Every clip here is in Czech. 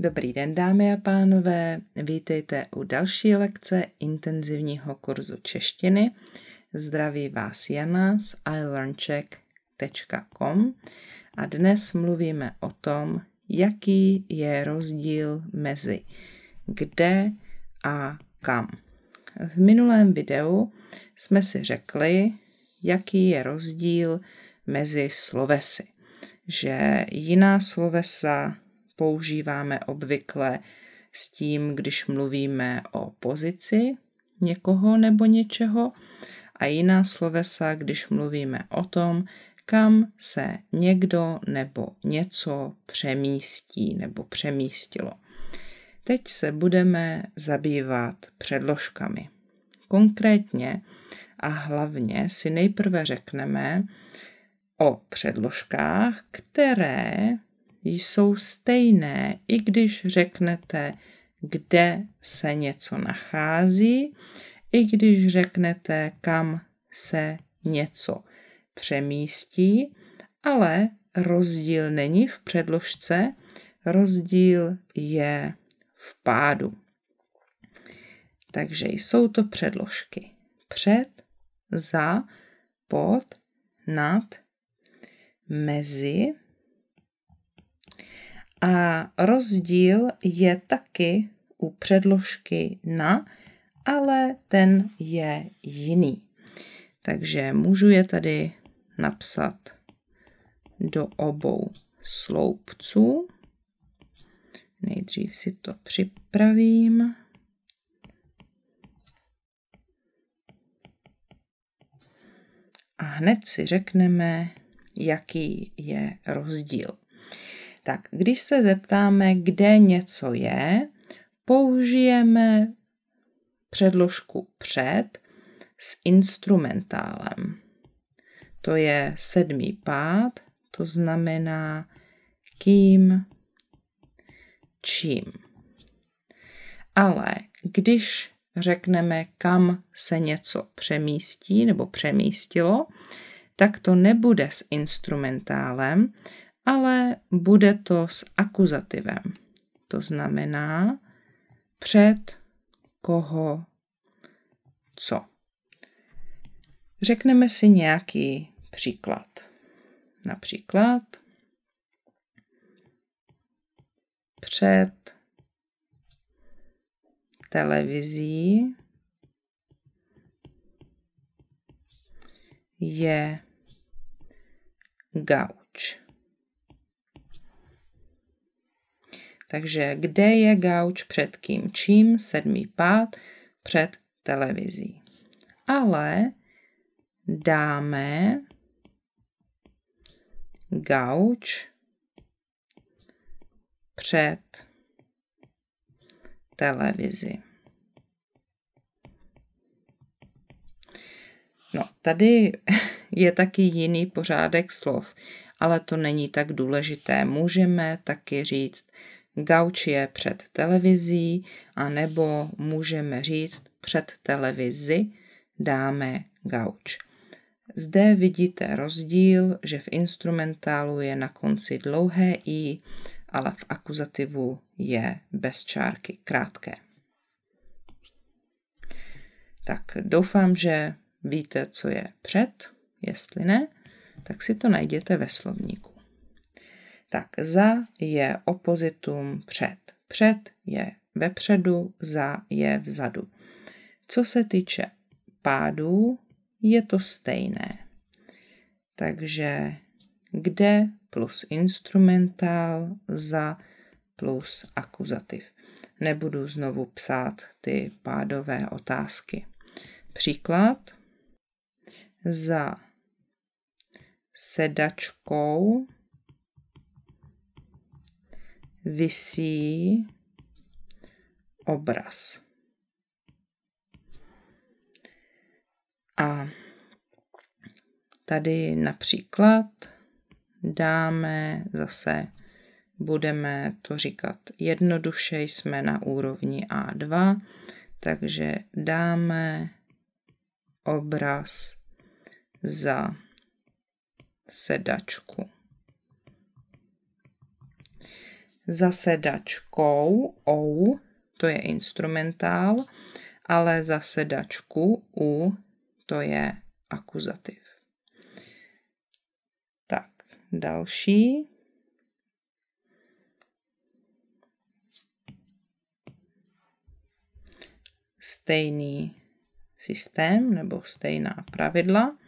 Dobrý den, dámy a pánové, vítejte u další lekce intenzivního kurzu češtiny. Zdraví vás Jana z ilearnczech.com a dnes mluvíme o tom, jaký je rozdíl mezi kde a kam. V minulém videu jsme si řekli, jaký je rozdíl mezi slovesy, že jiná slovesa používáme obvykle s tím, když mluvíme o pozici někoho nebo něčeho, a jiná slovesa, když mluvíme o tom, kam se někdo nebo něco přemístí nebo přemístilo. Teď se budeme zabývat předložkami. Konkrétně a hlavně si nejprve řekneme o předložkách, které jsou stejné, i když řeknete, kde se něco nachází, i když řeknete, kam se něco přemístí, ale rozdíl není v předložce, rozdíl je v pádu. Takže jsou to předložky před, za, pod, nad, mezi. A rozdíl je taky u předložky na, ale ten je jiný. Takže můžu je tady napsat do obou sloupců. Nejdřív si to připravím. A hned si řekneme, jaký je rozdíl. Tak, když se zeptáme, kde něco je, použijeme předložku před s instrumentálem. To je 7. pád, to znamená kým, čím. Ale když řekneme, kam se něco přemístí nebo přemístilo, tak to nebude s instrumentálem, ale bude to s akuzativem. To znamená před koho co. Řekneme si nějaký příklad. Například před televizí je gauč. Takže kde je gauč před kým čím? 7. pád před televizí. Ale dáme gauč před televizi. No, tady je taky jiný pořádek slov, ale to není tak důležité. Můžeme taky říct, gauč je před televizí, anebo můžeme říct před televizi dáme gauč. Zde vidíte rozdíl, že v instrumentálu je na konci dlouhé i, ale v akuzativu je bez čárky, krátké. Tak doufám, že víte, co je před. Jestli ne, tak si to najděte ve slovníku. Tak za je opozitum před. Před je vepředu, za je vzadu. Co se týče pádů, je to stejné. Takže kde plus instrumentál, za plus akuzativ. Nebudu znovu psát ty pádové otázky. Příklad. Za sedačkou visí obraz. A tady například dáme zase, budeme to říkat jednoduše, jsme na úrovni A2, takže dáme obraz za sedačku. Zasedačkou, to je instrumentál, ale zasedačku, to je akuzativ. Tak, další. Stejný systém nebo stejná pravidla.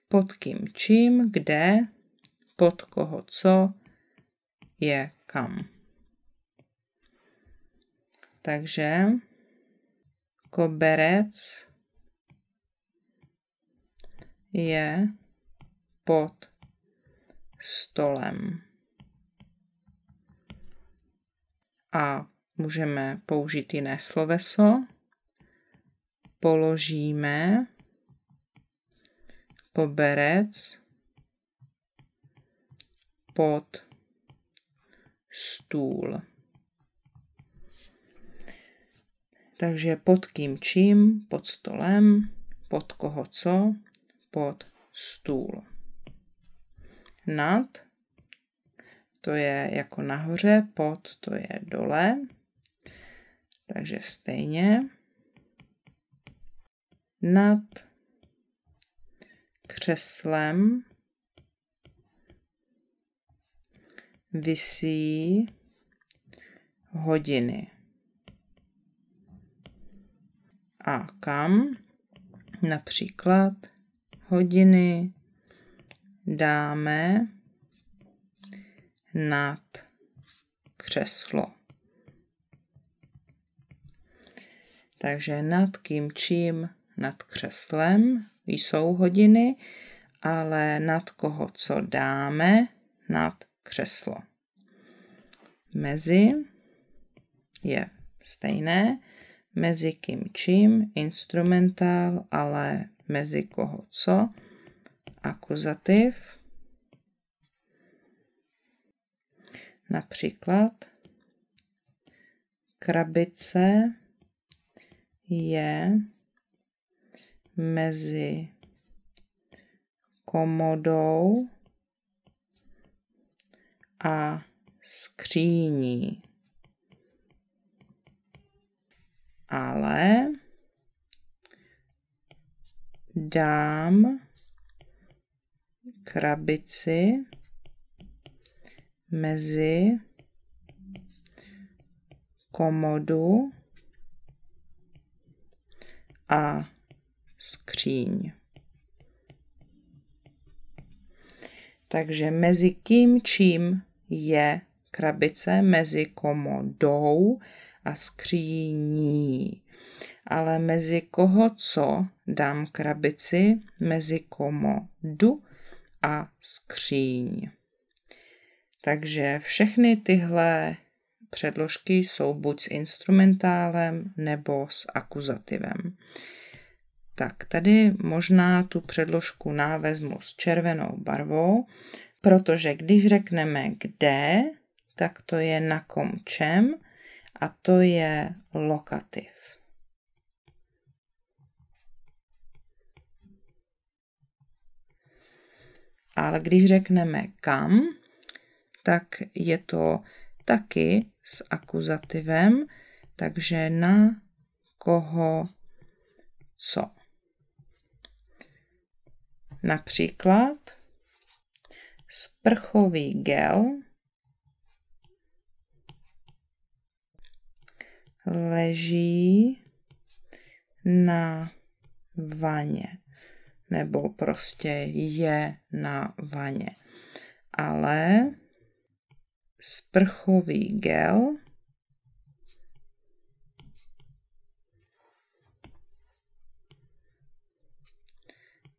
Pod kým čím, kde, pod koho co je kam. Takže koberec je pod stolem. A můžeme použít jiné sloveso. Položíme koberec pod stůl. Takže pod kým čím, pod stolem, pod koho co, pod stůl. Nad, to je jako nahoře, pod, to je dole. Takže stejně. Nad křeslem visí hodiny. A kam? Například hodiny dáme nad křeslo. Takže nad kým čím, nad křeslem jsou hodiny, ale nad koho co dáme, nad křeslo. Mezi je stejné, mezi kým čím, instrumentál, ale mezi koho co, akuzativ. Například krabice je mezi komodou a skříní. Ale dám krabici mezi komodu a skříň. Takže mezi kým čím je krabice, mezi komodou a skříní. Ale mezi koho co dám krabici, mezi komodu a skříň. Takže všechny tyhle předložky jsou buď s instrumentálem nebo s akuzativem. Tak tady možná tu předložku vezmu s červenou barvou, protože když řekneme kde, tak to je na kom čem a to je lokativ. Ale když řekneme kam, tak je to taky s akuzativem, takže na koho co. Například sprchový gel leží na vaně, nebo prostě je na vaně. Ale sprchový gel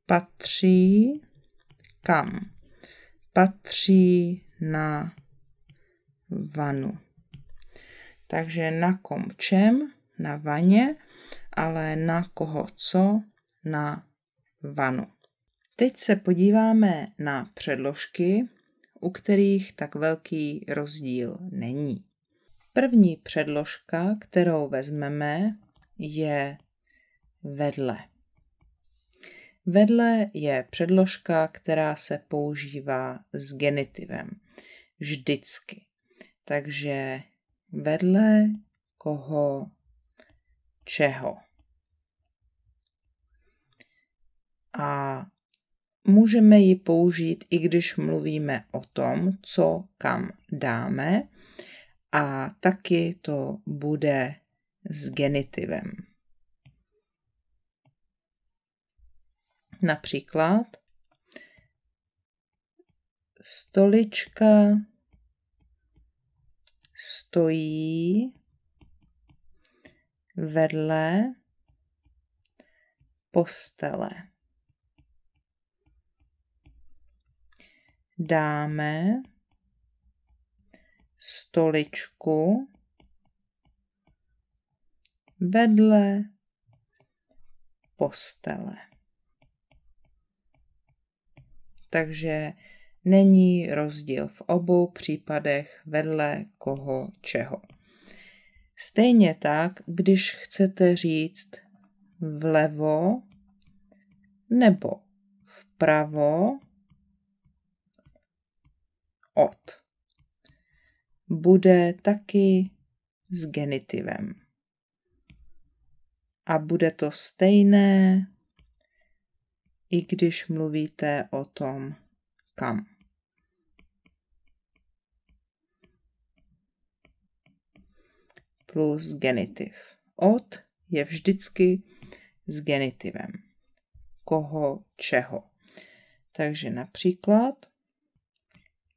patří kam? Patří na vanu. Takže na kom čem? Na vaně, ale na koho co? Na vanu. Teď se podíváme na předložky, u kterých tak velký rozdíl není. První předložka, kterou vezmeme, je vedle. Vedle je předložka, která se používá s genitivem. Vždycky. Takže vedle koho čeho. A můžeme ji použít, i když mluvíme o tom, co kam dáme, a taky to bude s genitivem. Například stolička stojí vedle postele. Dáme stoličku vedle postele. Takže není rozdíl v obou případech vedle koho čeho. Stejně tak, když chcete říct vlevo nebo vpravo od, bude taky s genitivem. A bude to stejné, i když mluvíte o tom kam. Plus genitiv. Od je vždycky s genitivem. Koho, čeho. Takže například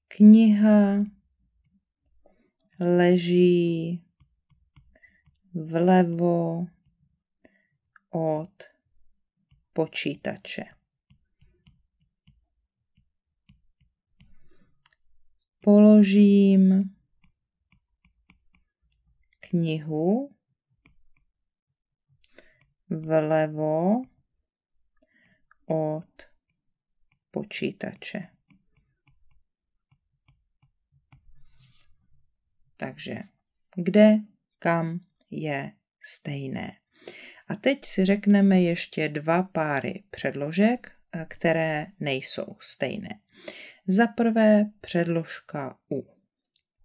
kniha leží vlevo od počítače. Položím knihu vlevo od počítače. Takže kde, kam je stejné. A teď si řekneme ještě dva páry předložek, které nejsou stejné. Za prvé předložka u.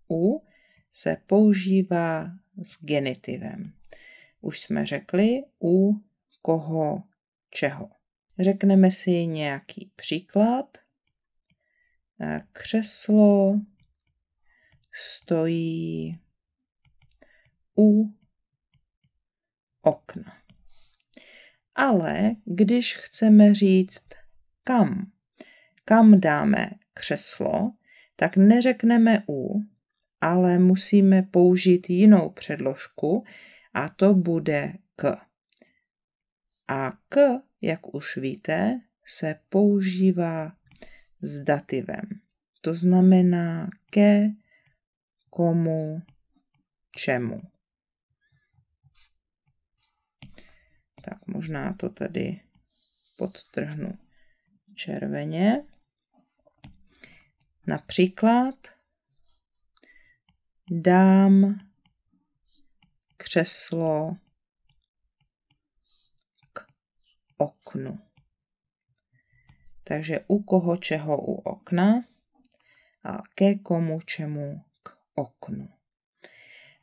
U se používá s genitivem. Už jsme řekli u koho čeho. Řekneme si nějaký příklad. Křeslo stojí u okna. Ale když chceme říct kam dáme křeslo, tak neřekneme u, ale musíme použít jinou předložku a to bude k. A k, jak už víte, se používá s dativem. To znamená ke, komu, čemu. Tak možná to tady podtrhnu červeně. Například dám křeslo k oknu. Takže u koho čeho u okna a ke komu čemu k oknu.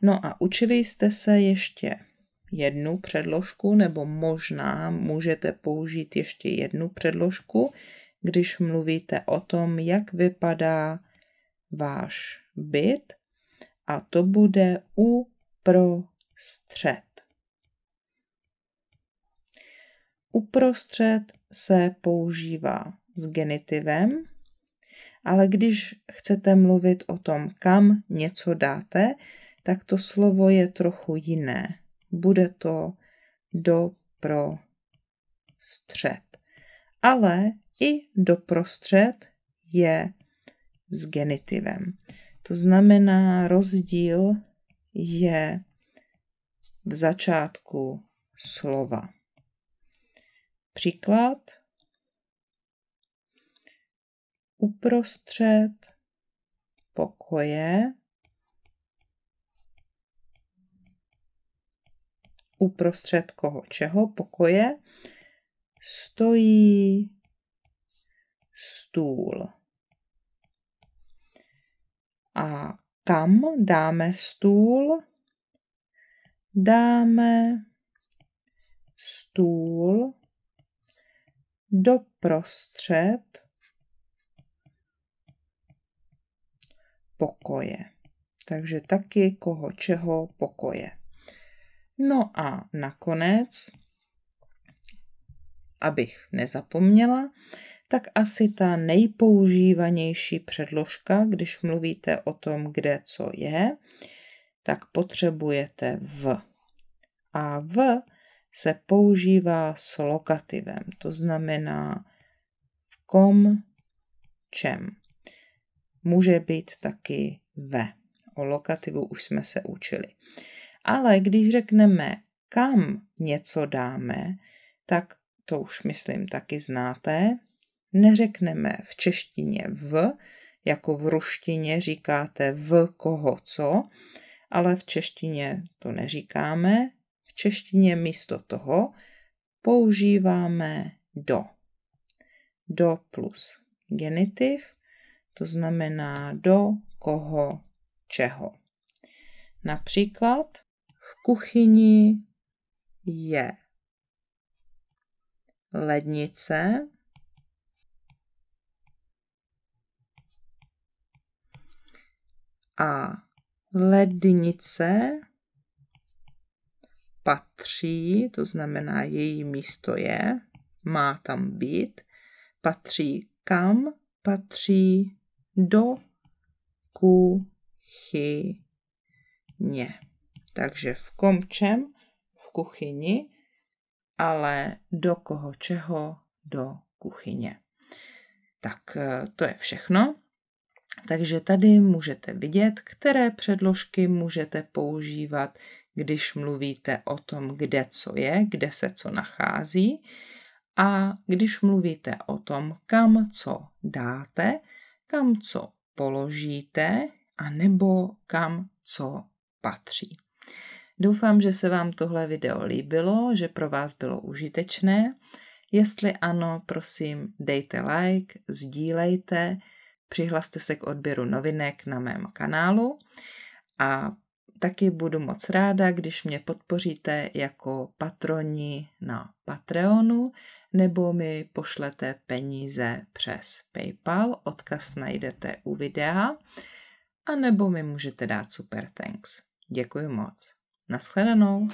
No a učili jste se ještě jednu předložku, nebo možná můžete použít ještě jednu předložku, když mluvíte o tom, jak vypadá váš byt, a to bude uprostřed. Uprostřed se používá s genitivem, ale když chcete mluvit o tom, kam něco dáte, tak to slovo je trochu jiné. Bude to doprostřed. Ale i doprostřed je s genitivem. To znamená, rozdíl je v začátku slova. Příklad. Uprostřed pokoje. Uprostřed koho čeho pokoje stojí stůl. A kam dáme stůl? Dáme stůl doprostřed pokoje. Takže taky koho čeho pokoje. No a nakonec, abych nezapomněla, tak asi ta nejpoužívanější předložka, když mluvíte o tom, kde co je, tak potřebujete v. A v se používá s lokativem, to znamená v kom, čem. Může být taky ve. O lokativu už jsme se učili. Ale když řekneme, kam něco dáme, tak to už myslím taky znáte. Neřekneme v češtině v, jako v ruštině říkáte v koho co, ale v češtině to neříkáme. V češtině místo toho používáme do. Do plus genitiv, to znamená do koho čeho. Například v kuchyni je lednice a lednice patří, to znamená její místo je, má tam být, patří kam? Patří do kuchyně. Takže v kom čem? V kuchyni, ale do koho čeho? Do kuchyně. Tak to je všechno. Takže tady můžete vidět, které předložky můžete používat, když mluvíte o tom, kde co je, kde se co nachází, a když mluvíte o tom, kam co dáte, kam co položíte, a nebo kam co patří. Doufám, že se vám tohle video líbilo, že pro vás bylo užitečné. Jestli ano, prosím, dejte like, sdílejte, přihlaste se k odběru novinek na mém kanálu a taky budu moc ráda, když mě podpoříte jako patroni na Patreonu nebo mi pošlete peníze přes PayPal, odkaz najdete u videa, a nebo mi můžete dát super thanks. Děkuji moc. Naschledanou.